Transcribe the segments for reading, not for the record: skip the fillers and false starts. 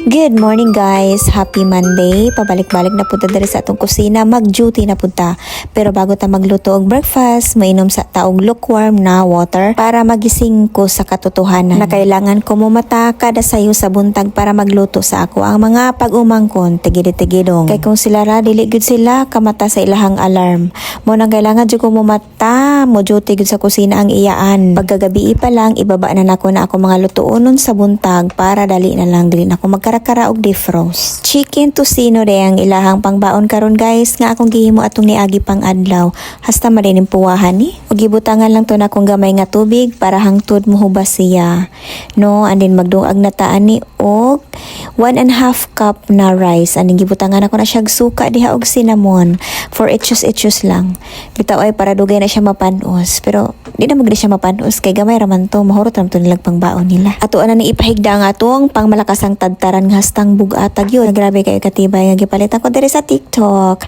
Good morning guys! Happy Monday! Pabalik-balik na punta diri sa atong kusina, mag-duty na punta. Pero bago ta magluto og breakfast, mainom sa taong lukewarm na water para magising ko sa katotohanan na kailangan ko mumata kada sayo sa buntag para magluto sa ako ang mga pag-umangkon tigid-tigidong. Kay kung sila ra dili gud sila kamata sa ilahang alarm. Mo nang kailangan jud ko mumata, mo duty gud sa kusina ang iyaan. Pagkagabi pa lang ibaba na nako na ako mga lutuonon sa buntag para dali na lang dili na ako magkarakara og defrost. Chicken tocino day ang ilahang pangbaon karon guys nga akong gihimo atong niagi pang adlaw. Hasta marining puwahan ni. Ug gibutangan lang to na akong gamay nga tubig para hangtod mohubas siya. No, and then magduag na taan ni og 1.5 cup na rice. Aning gibutangan ako na siya suka diha og cinnamon for etchos lang. Bitaw ay para dugay na siya mapanos. Pero di na magdi siya mapanos kay gamay raman to, mahurot ram to nilang pangbaon nila. Ato ana ni ipahigda nga atong pangmalakasang tadtaran nga hastang bugatag yun. Grabe kayo katibay nga gipalit ako diri sa TikTok.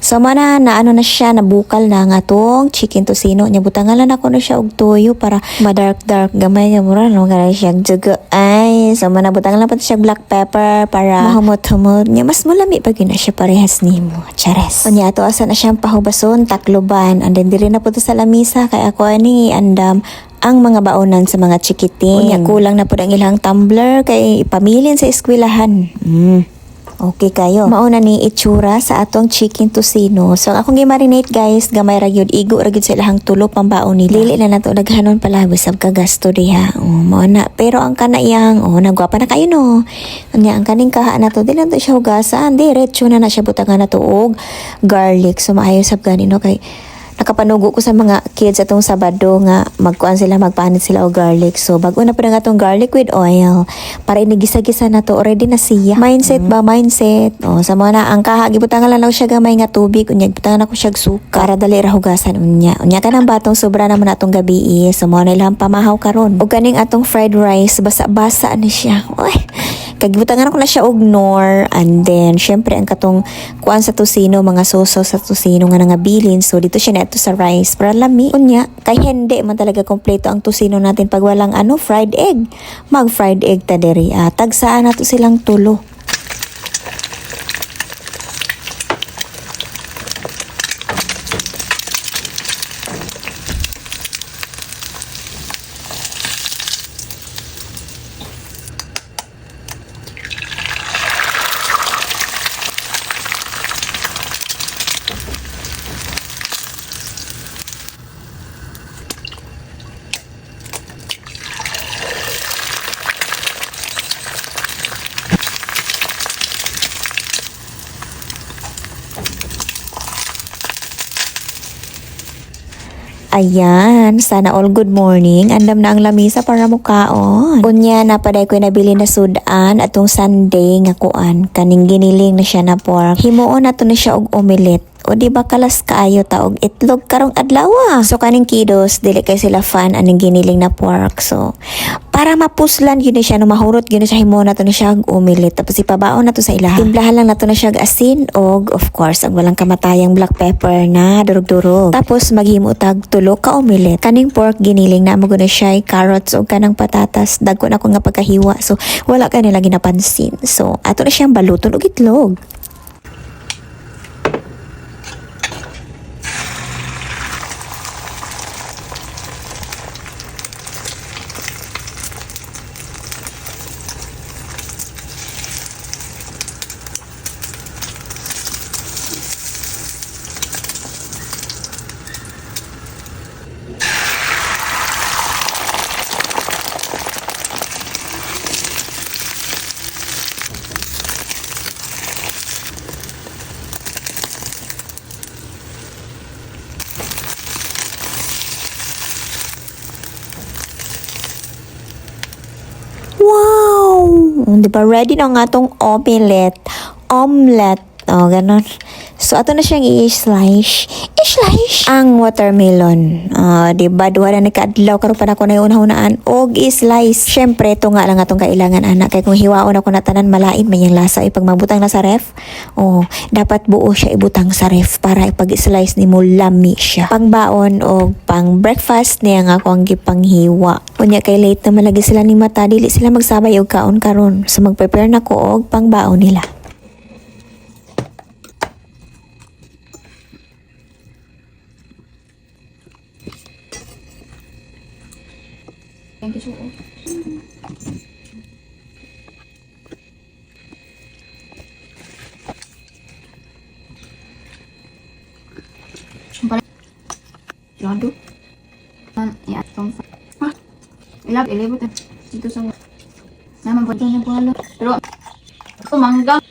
So mana na ano na siya, nabukal na nga tong chicken tocino. Nya butangan lang ako na siya og toyo para madark gamay nga mura no gara siya jugo ay. So mana butangan lang pa siya black pepper para mahumot-humot. Nya mas mulami pag na siya parehas nimo. Chares. Unya ato asa na siyang pahubason, takloban. And then diri na po sa lamisa kay ako ani andam ang mga baonan sa mga chikiting. Unya kulang na po ang ilang tumbler kay ipamilin sa eskwelahan. Okay kayo. Mauna ni itsura sa atong chicken tocino. So akong gi-marinate guys, gamay ra gyud, igo ra gyud sa ilahang tulo pambaon nila. Dili na nato daghanon pala bisag ka gasto diha. Mao na. Pero ang kanayang nagwapa na kayo no. Anya ang kaning kaha na to, di na to siya hugasan, diretso na siya butangan na to og garlic. So maayo sab gani no kay nakapanugo ko sa mga kids atong Sabado nga magkuan sila, magpanit sila og garlic. So bago na pa nga atong garlic with oil para inigisa-gisa na to, already na siya. Mindset ba? Mindset. Sa mga na ang kaha gibutangan lang siya gamay nga tubig, unya gibutangan ako siya suka para dali ra hugasan unya. Unya kanang batong sobra naman atong gabi so mo na ilang pamahaw karon. Ug kaning atong fried rice basa-basa ni siya. Oy. Kagibutangan ako na siya og nor, and then syempre ang katong kuan sa tocino, mga soso sa tocino nga nangabilin. So dito siya neto sa rice para lami. Unya kay hindi man talaga kompleto ang tocino natin pag walang fried egg. Mag fried egg ta diri. Tagsaan nato silang tulo. Ayan, sana all good morning. Andam na ang lamisa para mukaon. Unya na paday ko nabili na sudan atong Sunday nga kuan. Kaning giniling na siya na pork. Himuon na to na siya og omelette. O di ba kalas kaayo ta og itlog karong adlaw. So kaning kiddos dili kay sila fan aning giniling na pork. So para mapuslan yun siya no mahurot yun siya himo na to na siya og omelette tapos ipabaon na to sa ilaha. Timplahan lang na to na siya og asin og of course ang walang kamatayang black pepper na durog-durog. Tapos maghimo tag tulo ka omelette. Kaning pork giniling na mo guna siya carrots og kanang patatas. Dagko na ko nga pagkahiwa. So wala ka nila ginapansin. So ato na siyang baluton og itlog. Wow! Di ba ready na nga tong omelette. O, ganon. So, ato na siyang i-slice. I-slice ang watermelon. Diba? Duha na nagkaadlaw. Karoon pa na ako na yung unahunaan. O, i-slice. Siyempre, ito nga lang atong kailangan, anak. Kaya kung hiwaon ako na tanan, malain man yung lasa. Pag magbutang na sa ref, dapat buo siya ibutang sa ref para ipag-slice ni mo lami siya. Pangbaon o pang breakfast niya nga ako ang gipanghiwa. Unya kay late na malagi sila ni mata, dili sila magsabay og kaon karon. So mag-prepare na ko og pangbaon nila. Thank you so much. Lado. Ya, tong. Ilabot dito sa naman po niya po halo. Pero ito mangga.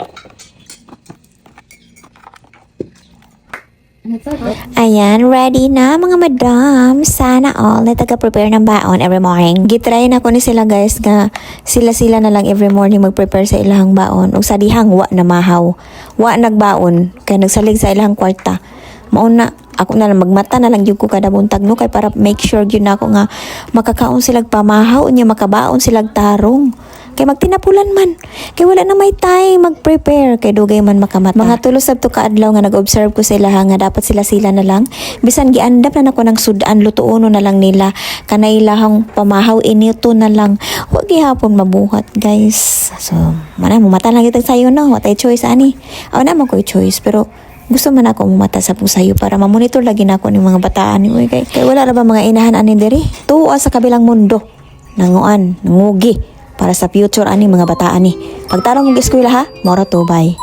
Ayan, ready na mga madam. Sana all na taga-prepare ng baon every morning. Gitry na ko ni sila guys nga sila na lang every morning mag-prepare sa ilang baon. Ug sa dihang wa na mahaw. Wa nagbaon kay nagsalig sa ilang kwarta. Mauna ako na lang magmata na lang yung ko kada buntag no kay para make sure yun ako nga makakaon silag pamahaw nya makabaon silag tarong. Kay magtinapulan man. Kay wala na may time mag-prepare. Kay dugay man makamata. Mga tulos sab to kaadlaw nga nag-observe ko sila nga dapat sila na lang. Bisan giandap na nako ng sudan lutuono na lang nila. Kanay ilahang pamahaw inito na lang. Huwag gihapon mabuhat guys. So, mumata lang kita sayo no. What choice ani. Aw na mo ko choice pero gusto man ako mumata sa pusayo para mamonitor lagi na ako ng mga bataan ni kay wala ra ba mga inahan ani diri. Tuwa sa kabilang mundo. Nanguan, nangugi para sa future ani mga bataan ni. Pagtarong og eskwela ha, mora to bye.